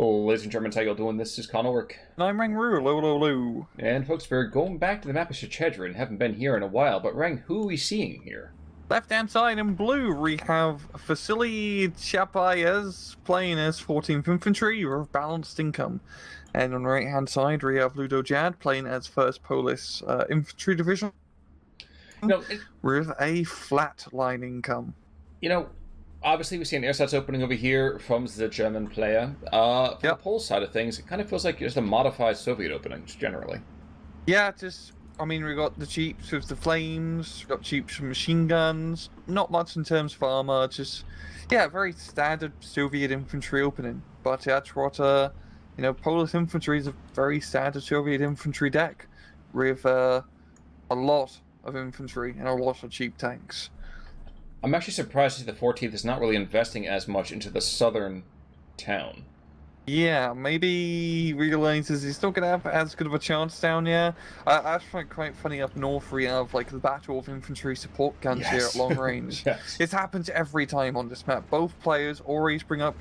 Hello, ladies and gentlemen, how y'all doing? This is Connorwork. And I'm Rangru, hello. And folks, we're going back to the map of Shchedrin. Haven't been here in a while, but Rang, who are we seeing here? Left hand side in blue, we have Vasily Chapayev playing as 14th Infantrie with balanced income. And on the right hand side, we have Ludojad playing as 1st Polish Infantry Division with a flatline income. You know, obviously we see an airstats opening over here from the German player. From the Polish side of things, it kind of feels like just a modified Soviet opening, just generally. Yeah, we got the Jeeps with the flames, we got Jeeps with machine guns, not much in terms of armor, very standard Soviet infantry opening. But that's what, Polish infantry is a very standard Soviet infantry deck, with a lot of infantry and a lot of cheap tanks. I'm actually surprised to see the 14th is not really investing as much into the southern town. Yeah, maybe he realizes he's not going to have as good of a chance down here. I find it quite funny up north we have the battle of infantry support guns here at long range. Yes. It happens every time on this map. Both players always bring up,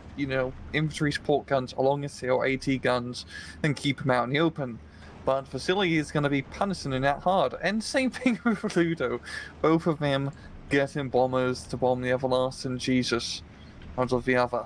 infantry support guns along his tail, AT guns, and keep them out in the open. But Vasily is going to be punishing that hard. And same thing with Ludo. Both of them getting bombers to bomb the everlasting Jesus out of the other.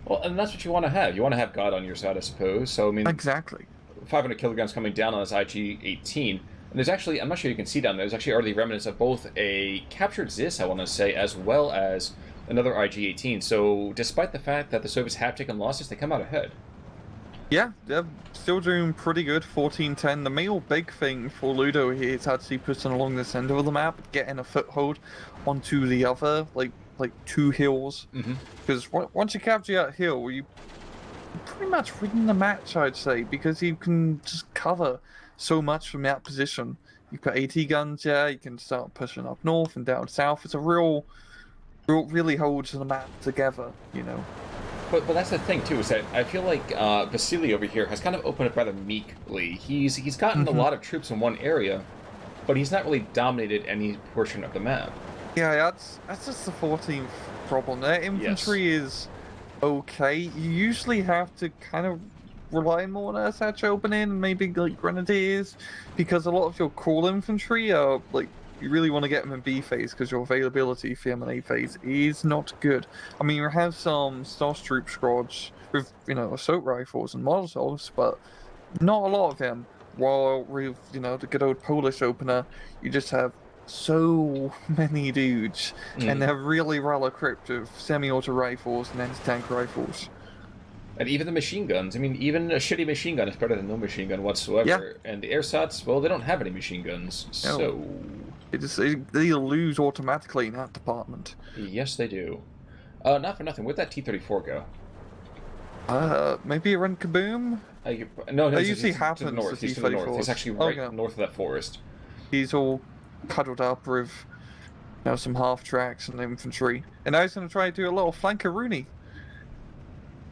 Well, and that's what you want to have. You want to have God on your side, I suppose. So, I mean... Exactly. 500 kilograms coming down on his IG-18. And there's actually, I'm not sure you can see down there, there's actually early remnants of both a captured Zis, I want to say, as well as another IG-18. So, despite the fact that the Soviets have taken losses, they come out ahead. Yeah, they're still doing pretty good, 14-10. The main big thing for Ludo here is actually pushing along the center of the map, getting a foothold onto the other, like two hills. Because once you capture that hill, you pretty much win the match, I'd say, because you can just cover so much from that position. You put AT guns there, you can start pushing up north and down south. It's a really holds the map together, But that's the thing too, is that I feel like Vasily over here has kind of opened up rather meekly. He's gotten a lot of troops in one area, but he's not really dominated any portion of the map. Yeah, that's just the 14th problem. Their infantry is okay. You usually have to kind of rely more on such opening and maybe grenadiers, because a lot of your core infantry are you really want to get them in B phase because your availability for them in A phase is not good. I mean, you have some Stas Troop squads with, assault rifles and Molotovs, but not a lot of them. While with, the good old Polish opener, you just have so many dudes, and they're really well equipped with semi-auto rifles and anti-tank rifles. And even the machine guns. I mean, even a shitty machine gun is better than no machine gun whatsoever. Yeah. And the airsats, well, they don't have any machine guns, so... They lose automatically in that department. Yes, they do. Not for nothing. Where'd that T-34 go? Maybe around Kaboom? No, that usually happens to the north. He's to the north. He's actually right north of that forest. He's all cuddled up with some half tracks and infantry. And now he's going to try to do a little flanker-rooney.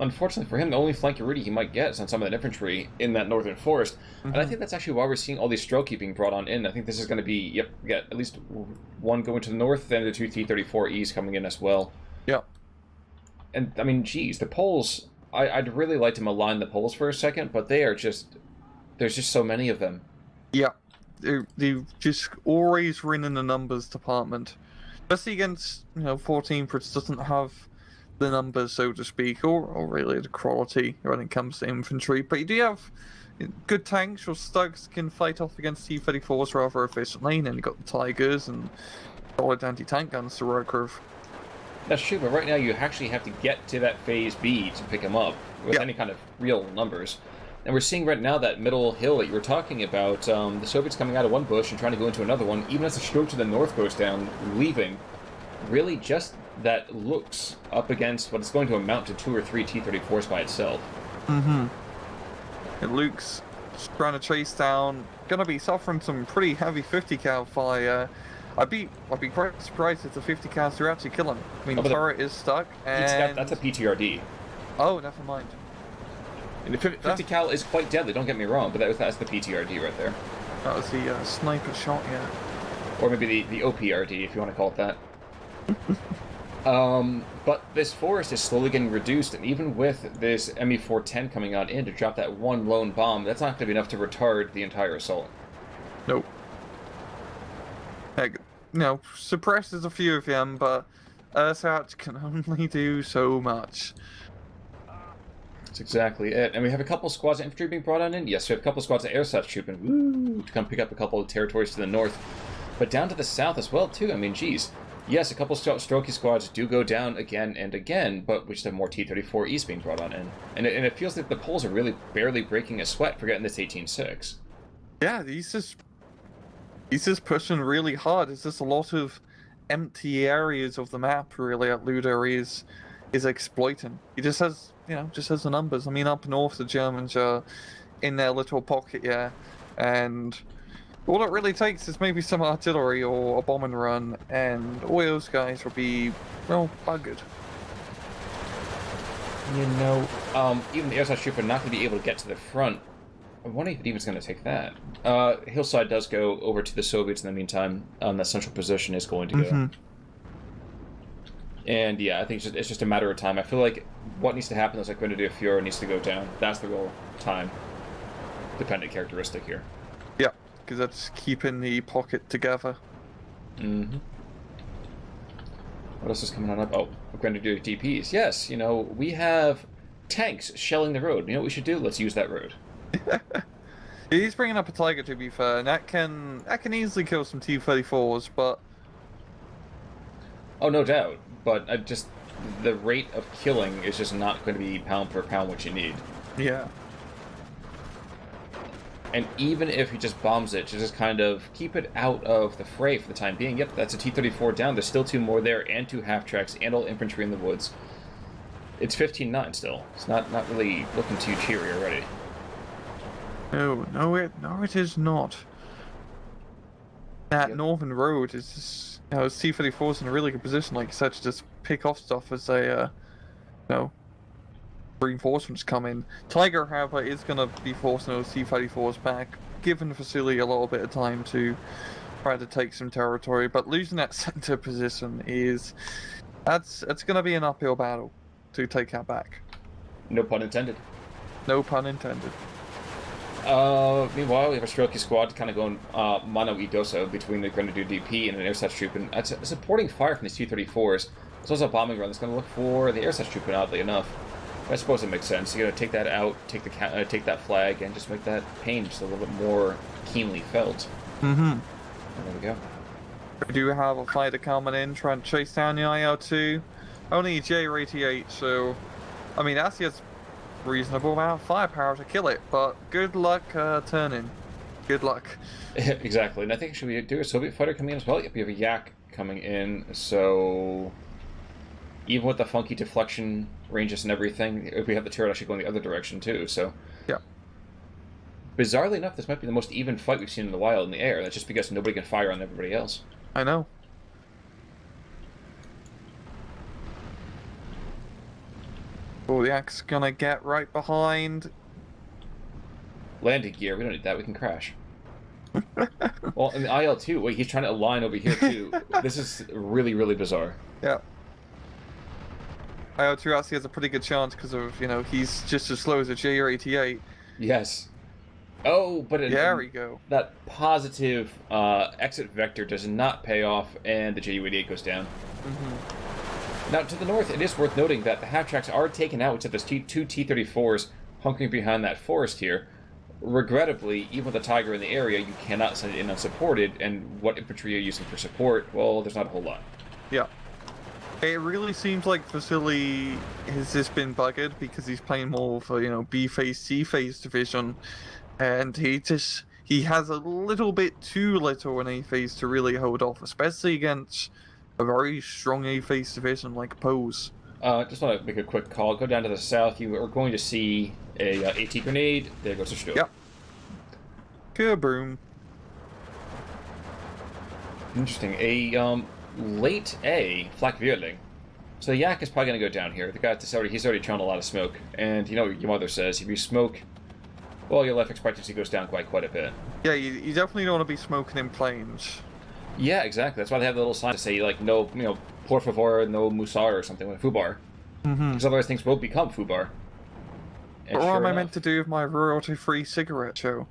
Unfortunately for him, the only flanker-rooney he might get is on some of that infantry in that northern forest. And I think that's actually why we're seeing all these stroke being brought on in. I think this is going to be, we got at least one going to the north, then the two T-34Es coming in as well. Yeah. And, I mean, geez, the Poles, I'd really like to malign the Poles for a second, but there's just so many of them. Yeah. They just always win in the numbers department. Especially against, 14, which doesn't have the numbers, so to speak, or really the quality when it comes to infantry. But you do have good tanks. Your Stugs can fight off against T-34s rather efficiently, and then you've got the Tigers and solid anti-tank guns to work with. That's true, but right now you actually have to get to that phase B to pick them up with any kind of real numbers. And we're seeing right now that middle hill that you were talking about, the Soviets coming out of one bush and trying to go into another one, even as the stroke to the north goes down, leaving really just that looks up against what is going to amount to 2 or 3 T-34s by itself. And Luke's trying to chase down, gonna be suffering some pretty heavy 50 cal fire. I'd be quite surprised if the 50 cals do actually kill him. I mean, turret is stuck, and that's a PTRD. Oh, never mind. And the 50 cal is quite deadly, don't get me wrong, but that's the PTRD right there. That was the sniper shot, yeah. Or maybe the OPRD, if you want to call it that. But this forest is slowly getting reduced, and even with this ME-410 coming on in to drop that one lone bomb, that's not going to be enough to retard the entire assault. Nope. Heck, suppresses a few of them, but Ersatz can only do so much. That's exactly it. And we have a couple squads of infantry being brought on in. Yes, we have a couple squads of ersatz trooping, woo, to come pick up a couple of territories to the north. But down to the south as well, too. I mean, geez. Yes, a couple Strokey squads do go down again and again, but we just have more T-34Es being brought on in. And it feels like the Poles are really barely breaking a sweat for getting this 18-6. Yeah, he's just pushing really hard. It's just a lot of empty areas of the map, really, that Ludo is exploiting. He just has, just has the numbers. I mean, up north, the Germans are in their little pocket, yeah, and all it really takes is maybe some artillery or a bombing run, and all those guys will be, well, buggered. Even the ersatz troop are not going to be able to get to the front. I wonder if it even's going to take that. Hillside does go over to the Soviets in the meantime. That central position is going to go. And yeah, I think it's just a matter of time. I feel like what needs to happen is like Grenadier Führer needs to go down. That's the real time-dependent characteristic here. Yeah, because that's keeping the pocket together. What else is coming on up? Oh, Grenadier DPs. Yes, we have tanks shelling the road. You know what we should do? Let's use that road. He's bringing up a Tiger, to be fair, and that can easily kill some T-34s, but... Oh, no doubt. But the rate of killing is just not going to be pound per pound what you need. Yeah. And even if he just bombs it, to just kind of keep it out of the fray for the time being. Yep, that's a T-34 down. There's still 2 more there, and 2 half-tracks, and all infantry in the woods. It's 15-9 still. It's not really looking too cheery already. No, it is not. That northern road is just, T-34's in a really good position, like you said, to just pick off stuff as they, reinforcements come in. Tiger, however, is going to be forcing those T-34s back, giving Vasily a little bit of time to try to take some territory, but losing that center position it's going to be an uphill battle to take that back. No pun intended. No pun intended. Meanwhile, we have a Strelki squad kind of going mano y doso between the Grenadier DP and an ersatz troop, and it's a supporting fire from these T-34s. There's also a bombing run that's going to look for the ersatz troop, oddly enough. I suppose it makes sense. You're going to take that out, take that flag, and just make that pain just a little bit more keenly felt. And there we go. We do have a fighter coming in, trying to chase down the IL-2. Only a J-88, so... I mean, that's just reasonable amount of firepower to kill it, but good luck turning. Good luck. Exactly, and I think should we do a Soviet fighter coming in as well? Yep, we have a Yak coming in, so even with the funky deflection ranges and everything, we have the turret actually going the other direction too, so... Yeah. Bizarrely enough, this might be the most even fight we've seen in the wild in the air. That's just because nobody can fire on everybody else. I know. Oh, the Yak's gonna get right behind. Landing gear, we don't need that, we can crash. Well, and the IL-2, wait, he's trying to align over here too. This is really, really bizarre. Yeah. IL-2 actually has a pretty good chance because of, he's just as slow as a J-88. Yes. Oh, but there we go. That positive exit vector does not pay off, and the Ju-88 goes down. Now, to the north, it is worth noting that the half-tracks are taken out, except there's 2 T-34s hunkering behind that forest here. Regrettably, even with a Tiger in the area, you cannot send it in unsupported, and what infantry are you using for support? Well, there's not a whole lot. Yeah. It really seems like Vasily has just been buggered because he's playing more for, B-phase, C-phase division, and he has a little bit too little in A-phase to really hold off, especially against a very strong A-phase division like Pose. Just want to make a quick call. Go down to the south. You are going to see a AT grenade. There goes the Shchedrin. Yep. Kaboom. Interesting. A late A flak Vierling. So the Yak is probably going to go down here. The guy he's already shown a lot of smoke, and your mother says if you smoke, well, your life expectancy goes down quite a bit. Yeah, you definitely don't want to be smoking in planes. Yeah, exactly. That's why they have the little sign to say, like, no, por favor no musar or something like fubar. Because otherwise things will become fubar. And what am I meant to do with my royalty-free cigarette show?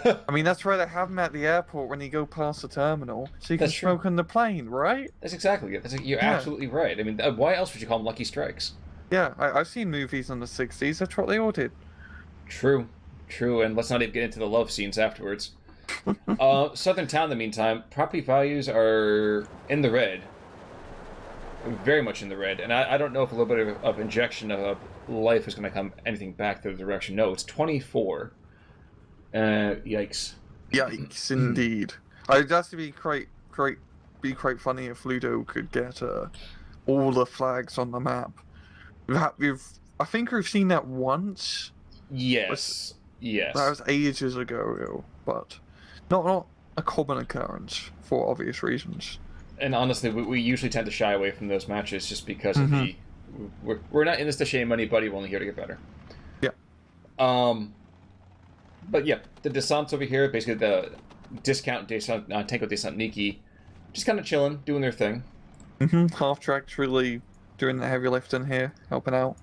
I mean, that's why they have them at the airport when you go past the terminal, so you can smoke on the plane, right? That's exactly it. You're absolutely right. I mean, why else would you call them Lucky Strikes? Yeah, I've seen movies in the 60s, that's what they all did. True, and let's not even get into the love scenes afterwards. Southern Town, in the meantime, property values are in the red. Very much in the red, and I don't know if a little bit of injection of life is going to come anything back the direction. No, it's 24. Yikes. Yikes, indeed. It'd have to be quite funny if Ludo could get all the flags on the map. I think we've seen that once. Yes. That was ages ago, but not a common occurrence for obvious reasons. And honestly, we usually tend to shy away from those matches just because of the... We're not in this to shame anybody, we're only here to get better. Yeah. But yeah, the descents over here, basically the discount descent, Tanko Descent Nikki, just kind of chilling, doing their thing. Half-track's really doing the heavy lifting here, helping out.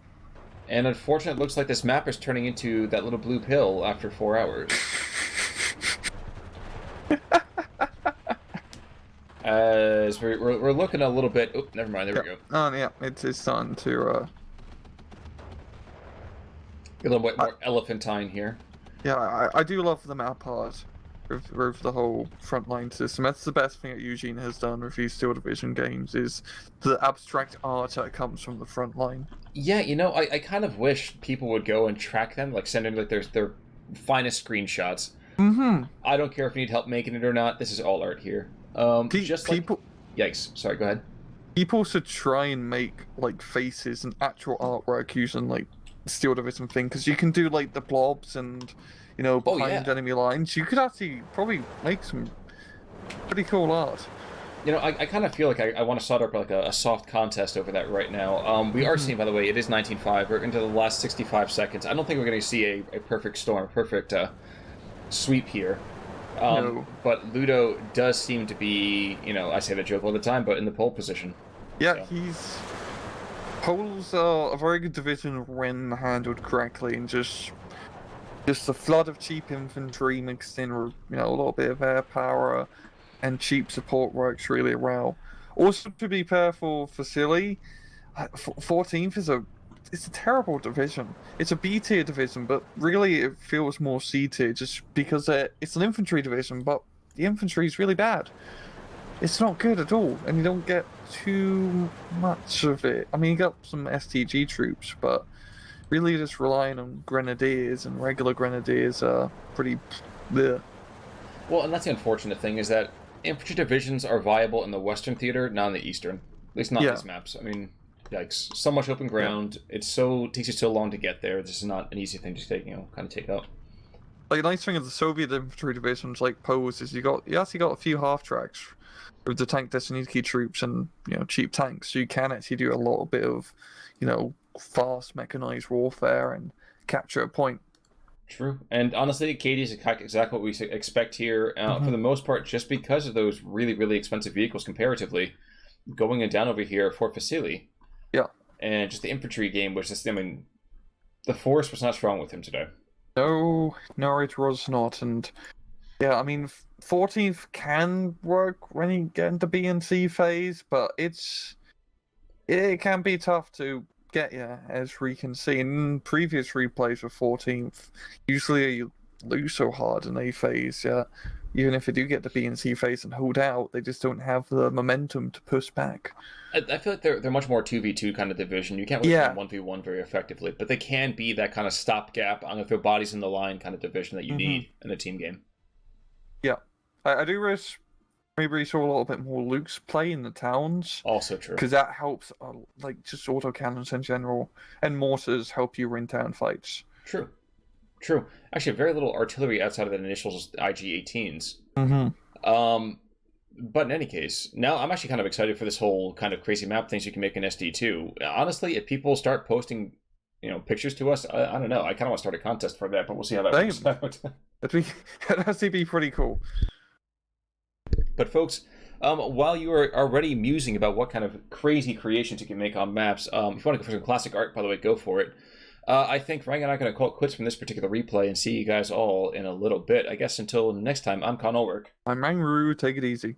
And unfortunately, it looks like this map is turning into that little blue pill after 4 hours. As we're looking a little bit... Oh, never mind, there we go. Oh, yeah, it's starting to... A little bit more elephantine here. Yeah, I do love the map art with the whole frontline system. That's the best thing that Eugene has done with these Steel Division games, is the abstract art that comes from the frontline. Yeah, you know, I kind of wish people would go and track them, like send in like their finest screenshots. I don't care if you need help making it or not. This is all art here. Just like... people... Yikes. Sorry, go ahead. People should try and make like faces and actual artwork using like Steel Division thing, because you can do like the blobs and, you know, behind enemy lines. You could actually probably make some pretty cool art. You know, I kind of feel like I want to start up like a soft contest over that right now. We are seeing, by the way, it is 19.5. We're into the last 65 seconds. I don't think we're going to see a perfect storm, a perfect sweep here. No. But Ludo does seem to be, you know, I say that joke all the time, but in the pole position. Yeah, so. Poles are a very good division when handled correctly, and just a flood of cheap infantry mixed in with, you know, a little bit of air power and cheap support works really well. Also, to be fair for Vasily, 14th it's a terrible division. It's a B tier division, but really it feels more C tier just because it's an infantry division, but the infantry is really bad. It's not good at all, and you don't get too much of it. I mean, you got some STG troops, but really just relying on grenadiers, and regular grenadiers are pretty bleh. Well, and that's the unfortunate thing, is that infantry divisions are viable in the Western theater, not in the Eastern. At least not these maps. I mean... Yikes! So much open ground. Yeah. Takes you so long to get there. This is not an easy thing to take. Kind of take up. Like, the nice thing of the Soviet infantry divisions, like Poles, is you actually got a few half tracks with the tank Destiniki troops and, you know, cheap tanks. So you can actually do a lot bit of, you know, fast mechanized warfare and capture a point. True, and honestly, Katie is exactly what we expect here for the most part, just because of those really, really expensive vehicles comparatively, going and down over here for Vasily. Yeah. And just the infantry game, which is, I mean, the force was not strong with him today. No, it was not. And yeah, I mean, 14th can work when you get into B and C phase, but it can be tough to get you, as we can see in previous replays with 14th. Usually you lose so hard in A phase, even if they do get the B and C phase and hold out, they just don't have the momentum to push back. I feel like they're much more 2v2 kind of division. You can't win 1v1 very effectively, but they can be that kind of stopgap, I'm going to throw bodies in the line kind of division that you need in a team game. Yeah. I do wish maybe we saw a little bit more Luke's play in the towns. Also true. Because that helps, like, just autocannons in general, and mortars help you win town fights. True. Actually, very little artillery outside of the initial IG-18s. But in any case, now I'm actually kind of excited for this whole kind of crazy map things you can make in SD2. Honestly, if people start posting, you know, pictures to us, I don't know. I kind of want to start a contest for that, but we'll see how that works out. That'd actually be pretty cool. But folks, While you are already musing about what kind of crazy creations you can make on maps, if you want to go for some classic art, by the way, go for it. I think Frank and I are going to call it quits from this particular replay and see you guys all in a little bit. I guess until next time, I'm Con Ulrich. I'm Mangru. Take it easy.